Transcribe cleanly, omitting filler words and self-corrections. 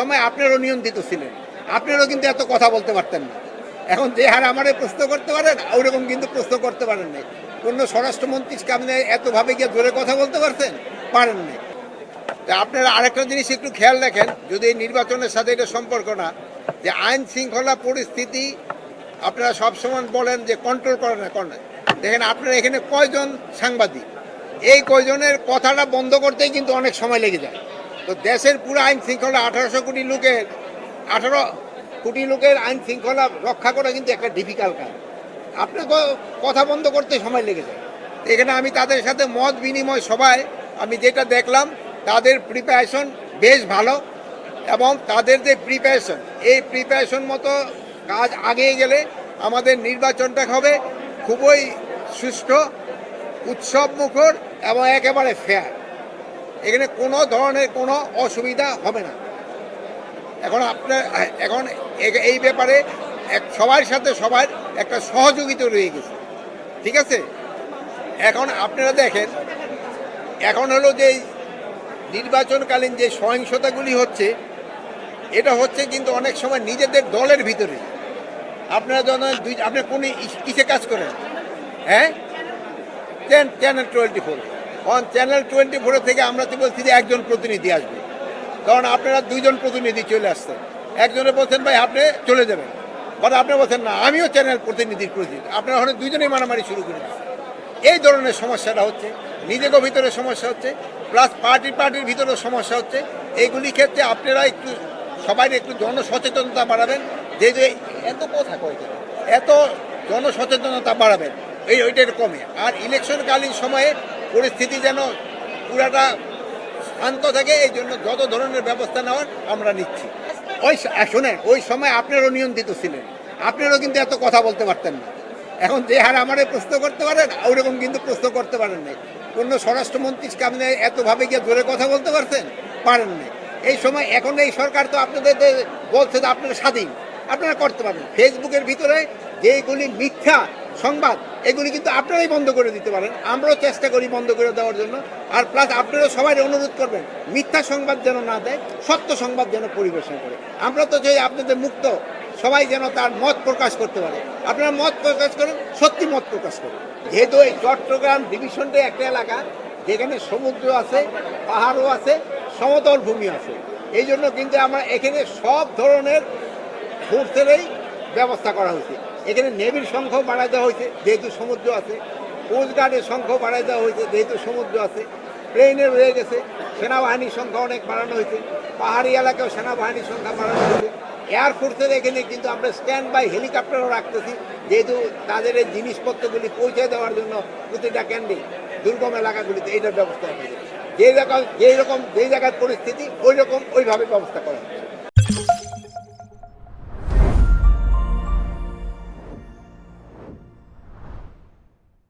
সময় আপনারও নিয়ন্ত্রিত ছিলেন, আপনারও কিন্তু এত কথা বলতে পারতেন না। এখন যে হার আমারে প্রশ্ন করতে পারেন ওইরকম কিন্তু প্রশ্ন করতে পারেন নাই। কোনো স্বরাষ্ট্রমন্ত্রীকে আপনি এতভাবে গিয়ে জোরে কথা বলতে পারছেন, পারেন নাই। তা আপনারা আরেকটা জিনিস একটু খেয়াল রাখেন, যদি এই নির্বাচনের সাথে এটা সম্পর্ক না, যে আইন শৃঙ্খলা পরিস্থিতি আপনারা সবসময় বলেন যে কন্ট্রোল করে না করে। দেখেন আপনারা এখানে কয়জন সাংবাদিক, এই কয়জনের কথাটা বন্ধ করতেই কিন্তু অনেক সময় লেগে যায়। তো দেশের পুরো আইন শৃঙ্খলা 18 কোটি লোকের আইন শৃঙ্খলা রক্ষা করা কিন্তু একটা ডিফিকাল্ট কাজ। আপনার কথা বন্ধ করতে সময় লেগে যায়। এখানে আমি তাদের সাথে মত বিনিময় সভায় আমি যেটা দেখলাম, তাদের প্রিপারেশন বেশ ভালো, এবং তাদের যে প্রিপারেশন, এই প্রিপারেশন মতো কাজ আগিয়ে গেলে আমাদের নির্বাচনটা হবে খুবই সুষ্ঠু, উৎসব মুখর এবং একেবারে ফেয়ার। এখানে কোনো ধরনের কোনো অসুবিধা হবে না। এখন এই ব্যাপারে সবার সাথে সবার একটা সহযোগিতা রয়ে গেছে, ঠিক আছে। এখন আপনারা দেখেন, এখন হলো যে নির্বাচনকালীন যে সহিংসতাগুলি হচ্ছে, এটা হচ্ছে কিন্তু অনেক সময় নিজেদের দলের ভিতরে। আপনারা যখন আপনি কোন কিসে কাজ করেন? হ্যাঁ, চ্যানেল 24। চ্যানেল 24 থেকে আমরা তো বলছি যে একজন প্রতিনিধি আসবে, কারণ আপনারা 2জন প্রতিনিধি চলে আসছেন। একজনে বলছেন ভাই আপনি চলে যাবেন, বাট আপনি বলছেন না আমিও চ্যানেল প্রতিনিধির প্রতিনিধি। আপনারা ওখানে 2জনেই মারামারি শুরু করে দিচ্ছেন। এই ধরনের সমস্যাটা হচ্ছে, নিজেদের ভিতরে সমস্যা হচ্ছে, প্লাস পার্টির ভিতরেও সমস্যা হচ্ছে। এইগুলি ক্ষেত্রে আপনারা একটু সবাই একটু জনসচেতনতা বাড়াবেন, যে এত কথা কয়েছে, এত জনসচেতনতা বাড়াবেন, ওইটার কমে। আর ইলেকশনকালীন সময়ে পরিস্থিতি যেন পুরাটা শান্ত থাকে, এই জন্য যত ধরনের ব্যবস্থা নেওয়ার আমরা নিচ্ছি। শোনেন, ওই সময় আপনারও নিয়ন্ত্রিত ছিলেন, আপনারও কিন্তু এত কথা বলতে পারতেন না। এখন যে হার আমারে প্রশ্ন করতে পারেন ওইরকম কিন্তু প্রশ্ন করতে পারেন নাই। কোনো স্বরাষ্ট্রমন্ত্রীকে আপনি এতভাবে গিয়ে জোরে কথা বলতে পারছেন, পারেন নাই। এই সময় এখন এই সরকার তো আপনাদের বলছে যে আপনারা স্বাধীন, আপনারা করতে পারেন। ফেসবুকের ভিতরে যেগুলি মিথ্যা সংবাদ, এগুলি কিন্তু আপনারাই বন্ধ করে দিতে পারেন, আমরাও চেষ্টা করি বন্ধ করে দেওয়ার জন্য। আর প্লাস আপনারাও সবাই অনুরোধ করবেন মিথ্যা সংবাদ যেন না দেয়, সত্য সংবাদ যেন পরিবেশন করে। আমরা তো চাই আপনাদের মুক্ত, সবাই যেন তার মত প্রকাশ করতে পারে। আপনারা মত প্রকাশ করেন, সত্যি মত প্রকাশ করেন। যেহেতু এই চট্টগ্রাম ডিভিশনটা একটা এলাকা যেখানে সমুদ্র আছে, পাহাড়ও আছে, সমতল ভূমি আছে, এই জন্য কিন্তু আমরা এখানে সব ধরনের ফোর্সেরই ব্যবস্থা করা হয়েছে। এখানে নেভির সংখ্যাও বাড়াই দেওয়া হয়েছে যেহেতু সমুদ্র আছে, কোস্টগার্ডের সংখ্যাও বাড়াই দেওয়া হয়েছে যেহেতু সমুদ্র আছে, প্লেনে রয়ে গেছে, সেনাবাহিনীর সংখ্যা অনেক বাড়ানো হয়েছে, পাহাড়ি এলাকায় সেনাবাহিনীর সংখ্যা বাড়ানো হয়েছে। এয়ারফোর্সের এখানে কিন্তু আমরা স্ট্যান্ড বাই হেলিকপ্টারও রাখতেছি, যেহেতু তাদের এই জিনিসপত্রগুলি পৌঁছে দেওয়ার জন্য প্রতিটা কেন্দ্রে দুর্গম এলাকাগুলিতে এইটার ব্যবস্থা আছে। যেই জায়গায় পরিস্থিতি ওইভাবে ব্যবস্থা করা হচ্ছে।